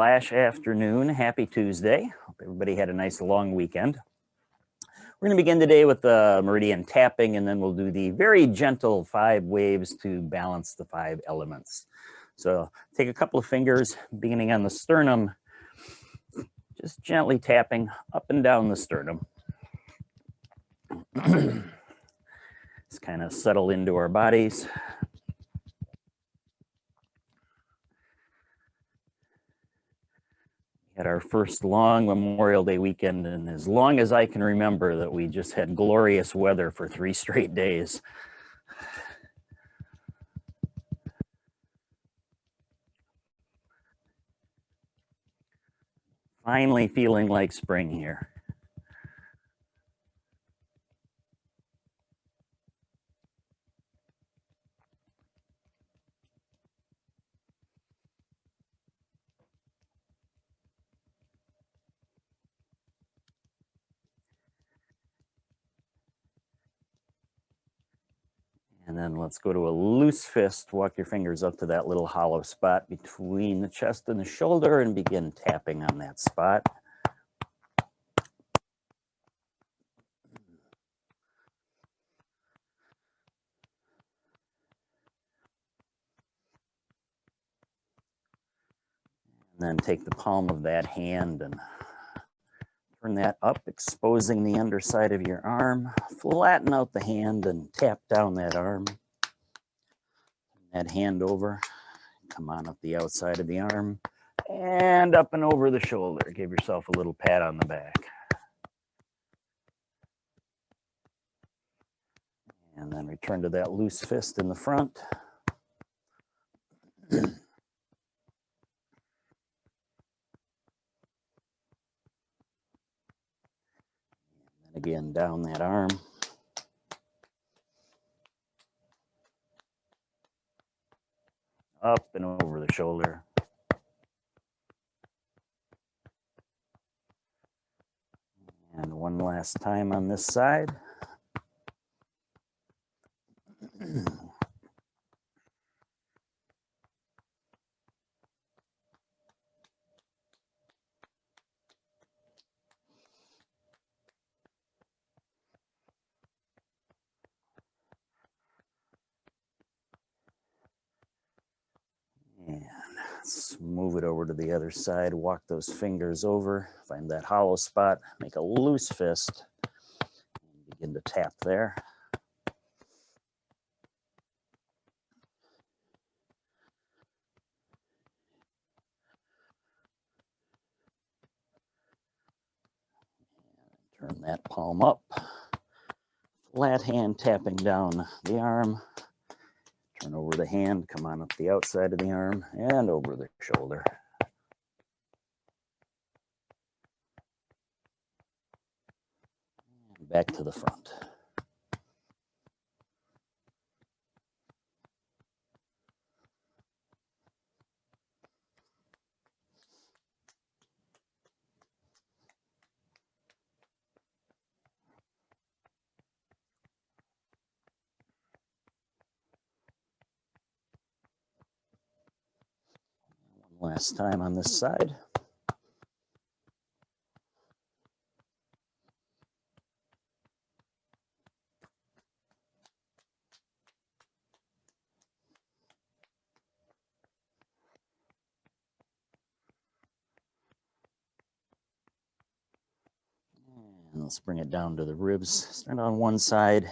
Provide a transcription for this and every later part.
Afternoon. Happy Tuesday. Hope everybody had a nice long weekend. We're going to begin today with the Meridian tapping, and then we'll do the very gentle 5 waves to balance the 5 elements. So take a couple of fingers, beginning on the sternum, just gently tapping up and down the sternum. Just kind of settle into our bodies. Had our first long Memorial Day weekend, and as long as I can remember that we just had glorious weather for 3 straight days. Finally feeling like spring here. And then let's go to a loose fist. Walk your fingers up to that little hollow spot between the chest and the shoulder and begin tapping on that spot. And then take the palm of that hand and turn that up, exposing the underside of your arm. Flatten out the hand and tap down that arm. Turn that hand over. Come on up the outside of the arm and up and over the shoulder. Give yourself a little pat on the back. And then return to that loose fist in the front. And then again, down that arm. Up and over the shoulder. And one last time on this side. And let's move it over to the other side. Walk those fingers over. Find that hollow spot. Make a loose fist. And begin to tap there. And turn that palm up. Flat hand tapping down the arm. Turn over the hand, come on up the outside of the arm and over the shoulder. And back to the front. One last time on this side. And let's bring it down to the ribs. Start on one side,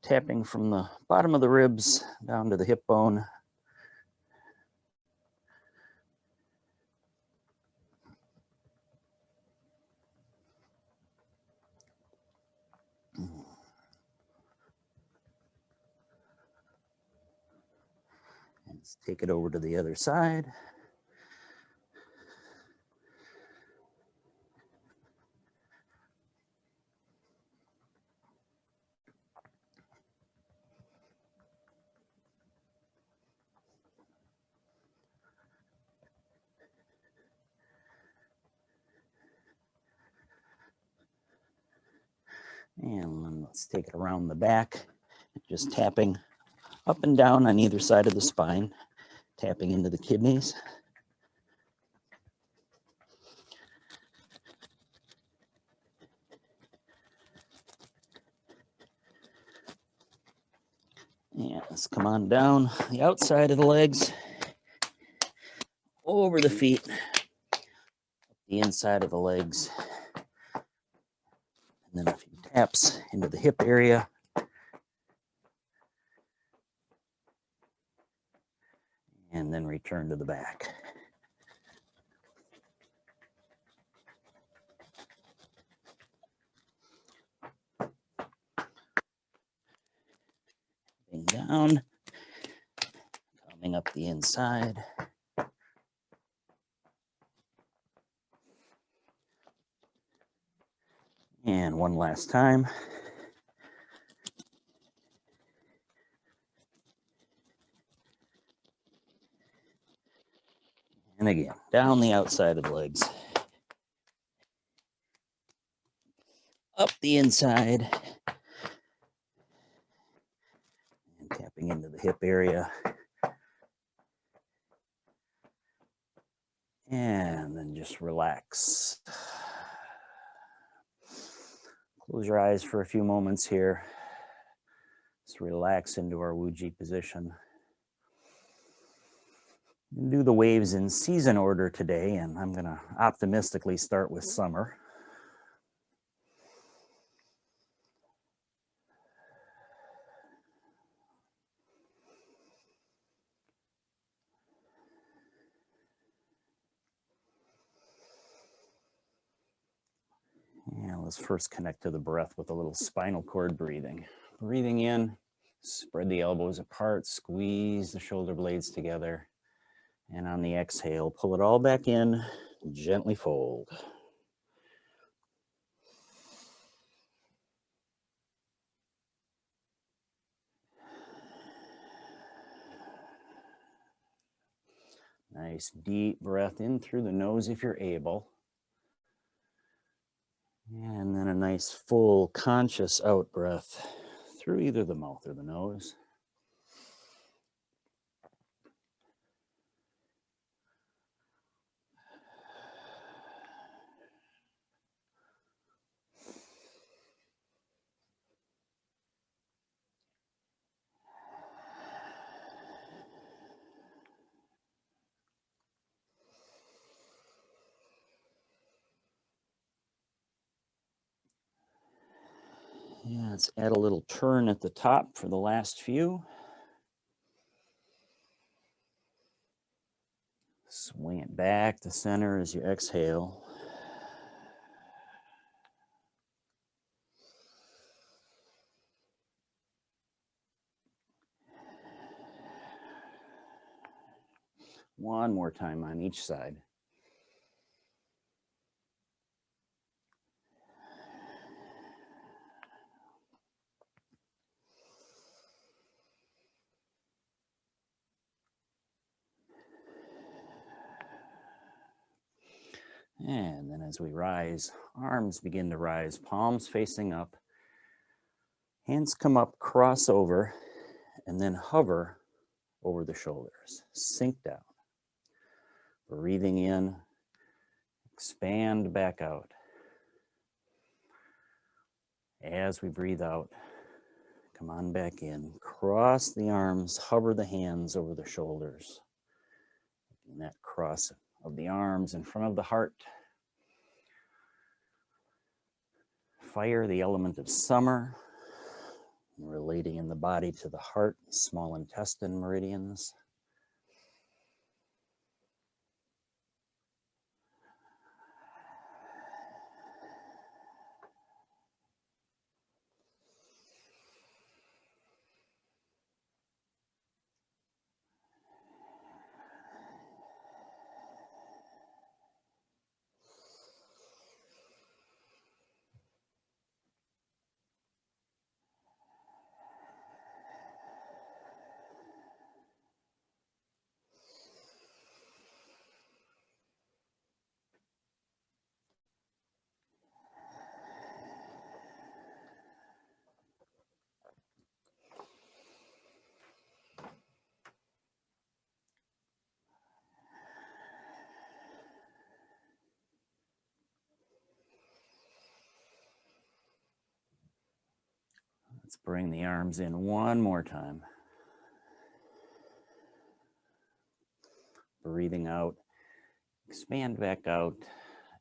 tapping from the bottom of the ribs down to the hip bone. And let's take it over to the other side. And let's take it around the back, just tapping up and down on either side of the spine, tapping into the kidneys. Let's come on down the outside of the legs, over the feet, the inside of the legs, and then a few taps into the hip area. And then return to the back. Down, coming up the inside. And one last time. And again, down the outside of the legs. Up the inside. And tapping into the hip area. And then just relax. Close your eyes for a few moments here. Just relax into our Wuji position. Do the waves in season order today, and I'm going to optimistically start with summer. Yeah, let's first connect to the breath with a little spinal cord breathing. Breathing in, spread the elbows apart, squeeze the shoulder blades together. And on the exhale, pull it all back in, gently fold. Nice deep breath in through the nose if you're able. And then a nice full conscious out breath through either the mouth or the nose. Yeah, let's add a little turn at the top for the last few. Swing it back to center as you exhale. One more time on each side. And then as we rise, arms begin to rise, palms facing up. Hands come up, cross over, and then hover over the shoulders. Sink down. Breathing in, expand back out. As we breathe out, come on back in. Cross the arms, hover the hands over the shoulders. And that cross of the arms in front of the heart. Fire, the element of summer, relating in the body to the heart, small intestine meridians. Let's bring the arms in one more time. breathing out, expand back out,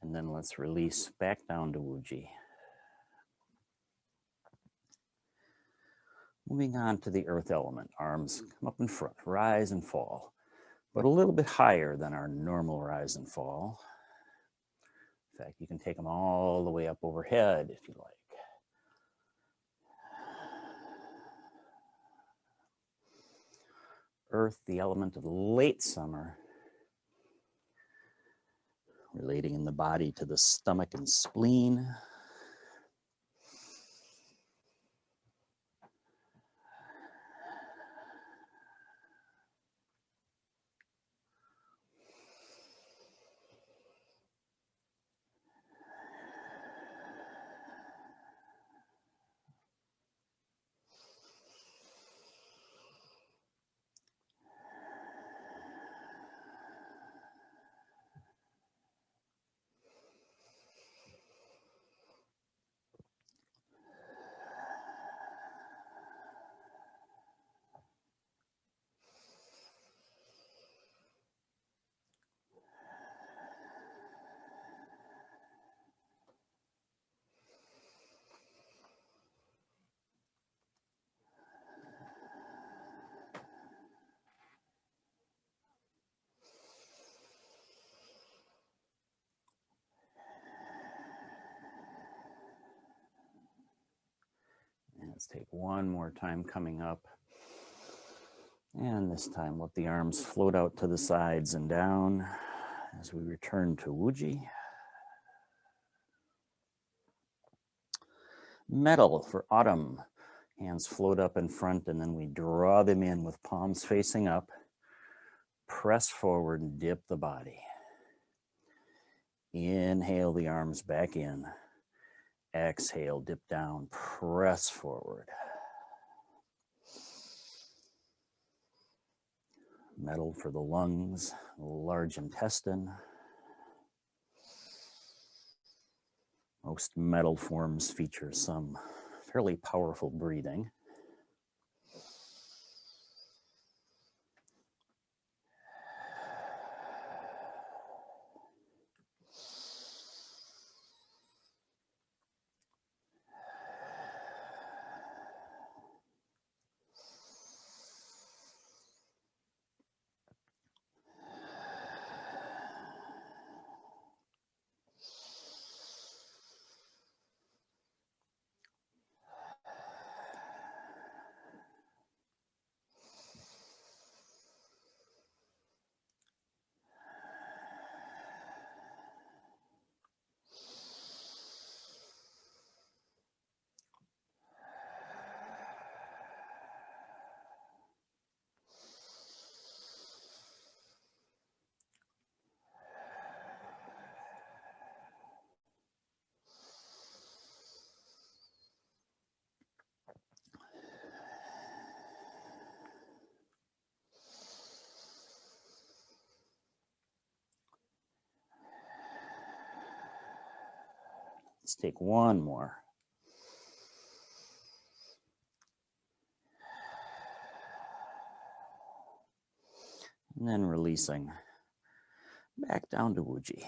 and then let's release back down to Wuji. Moving on to the earth element, arms come up in front, rise and fall, but a little bit higher than our normal rise and fall. In fact, you can take them all the way up overhead if you like. Earth, the element of the late summer, relating in the body to the stomach and spleen. Let's take one more time coming up. And this time let the arms float out to the sides and down as we return to Wuji. Metal for autumn. Hands float up in front and then we draw them in with palms facing up. Press forward and dip the body. Inhale the arms back in. Exhale, dip down, press forward. Metal for the lungs, large intestine. Most metal forms feature some fairly powerful breathing. Let's take one more. And then releasing back down to Wuji.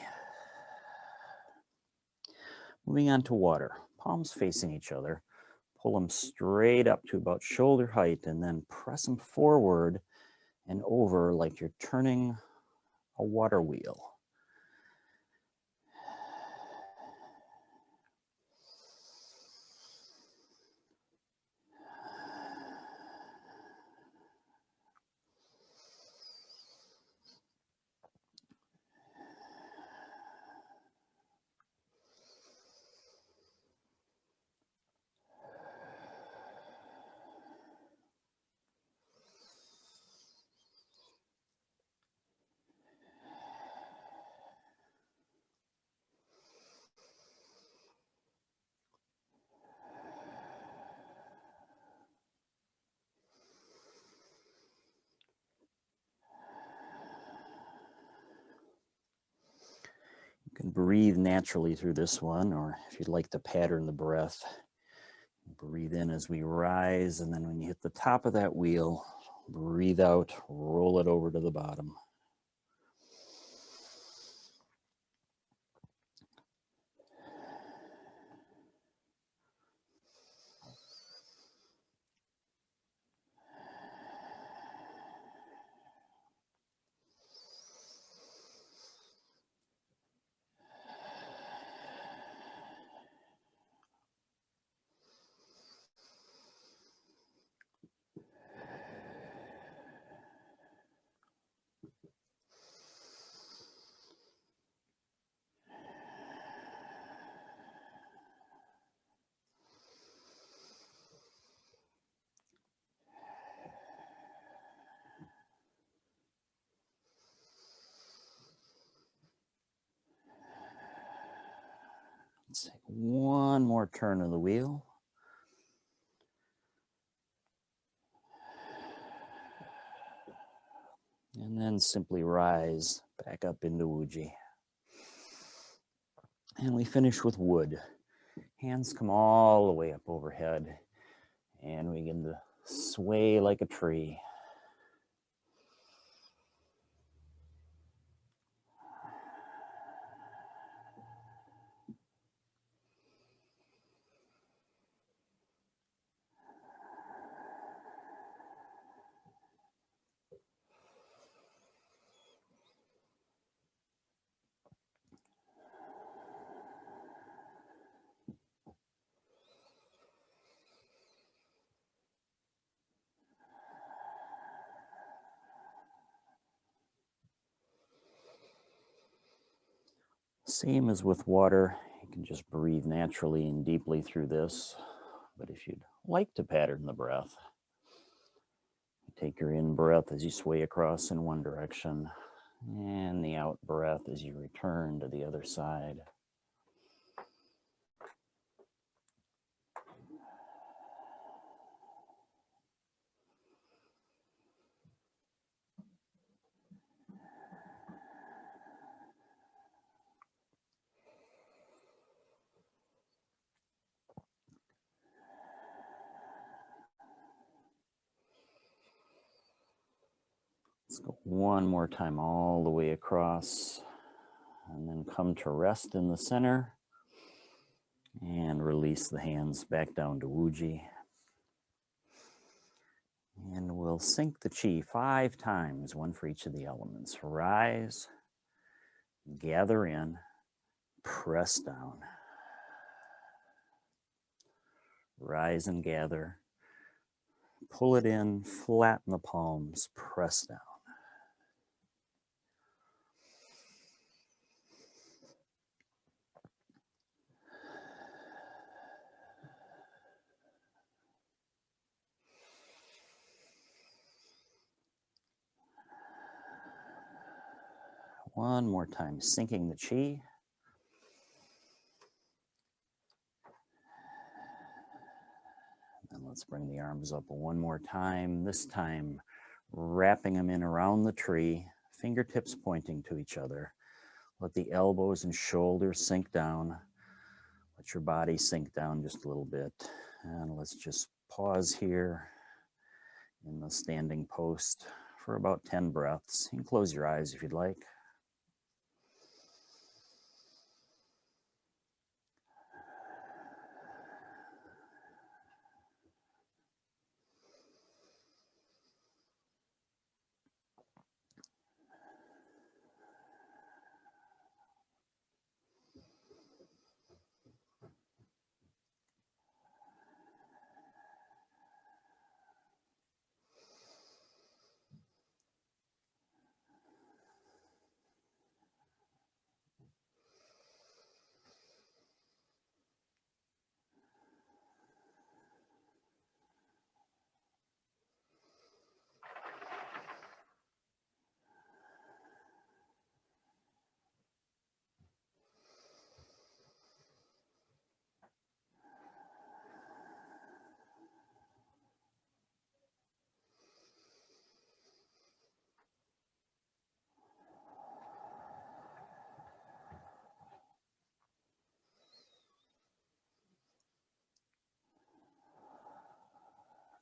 Moving on to water, palms facing each other. Pull them straight up to about shoulder height and then press them forward and over like you're turning a water wheel. You can breathe naturally through this one, or if you'd like to pattern the breath, breathe in as we rise, and then when you hit the top of that wheel, breathe out, roll it over to the bottom. Let's take one more turn of the wheel. And then simply rise back up into Wuji. And we finish with wood. Hands come all the way up overhead. And we begin to sway like a tree. Same as with water, you can just breathe naturally and deeply through this. But if you'd like to pattern the breath, take your in breath as you sway across in one direction, and the out breath as you return to the other side. Let's go one more time all the way across, and then come to rest in the center and release the hands back down to Wuji. And we'll sync the chi 5 times, one for each of the elements. Rise, gather in, press down. Rise and gather. Pull it in, flatten the palms, press down. One more time, sinking the chi. And let's bring the arms up one more time, this time wrapping them in around the tree, fingertips pointing to each other. Let the elbows and shoulders sink down. Let your body sink down just a little bit. And let's just pause here in the standing post for about 10 breaths. You can close your eyes if you'd like.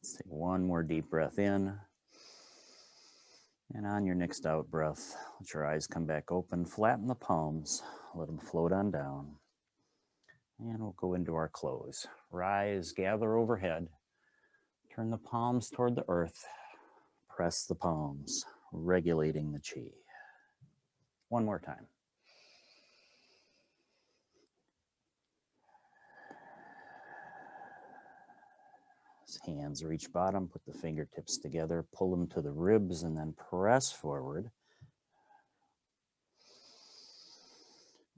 Let's take one more deep breath in. And on your next out breath, let your eyes come back open, flatten the palms, let them float on down. And we'll go into our close. Rise, gather overhead, turn the palms toward the earth, press the palms, regulating the chi. One more time. Hands reach bottom, put the fingertips together, pull them to the ribs, and then press forward.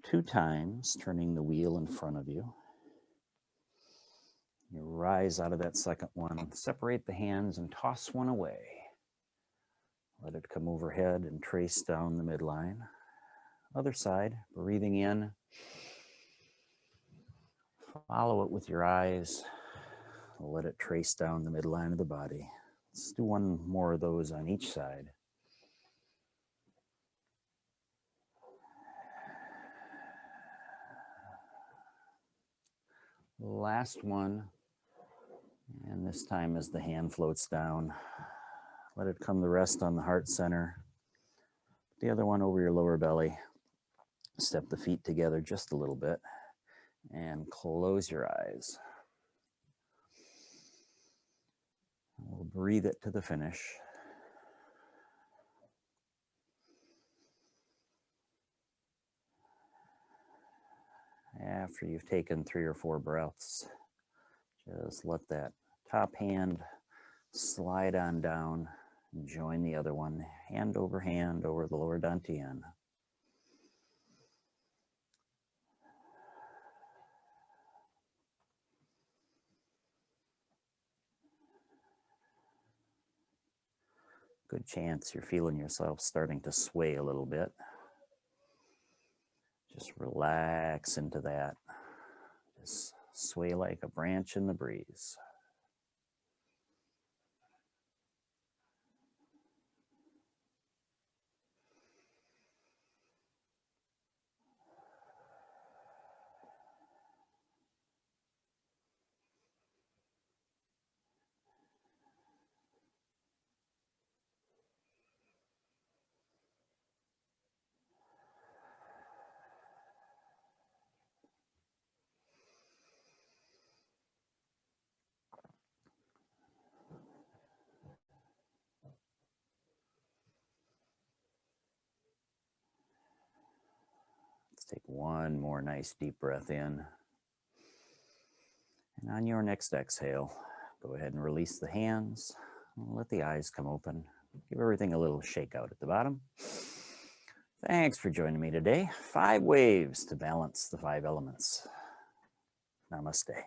2 times, turning the wheel in front of you. You rise out of that second one, separate the hands and toss one away. Let it come overhead and trace down the midline. Other side, breathing in Follow it with your eyes. Let it trace down the midline of the body. Let's do one more of those on each side. Last one. And this time as the hand floats down, let it come to rest on the heart center. The other one over your lower belly. Step the feet together just a little bit and close your eyes. We'll breathe it to the finish. After you've taken 3 or 4 breaths, just let that top hand slide on down and join the other one, hand over the lower dantian. Good chance you're feeling yourself starting to sway a little bit. Just relax into that. Just sway like a branch in the breeze. Let's take one more nice deep breath in. And on your next exhale, go ahead and release the hands. Let the eyes come open. Give everything a little shake out at the bottom. Thanks for joining me today. 5 waves to balance the 5 elements. Namaste.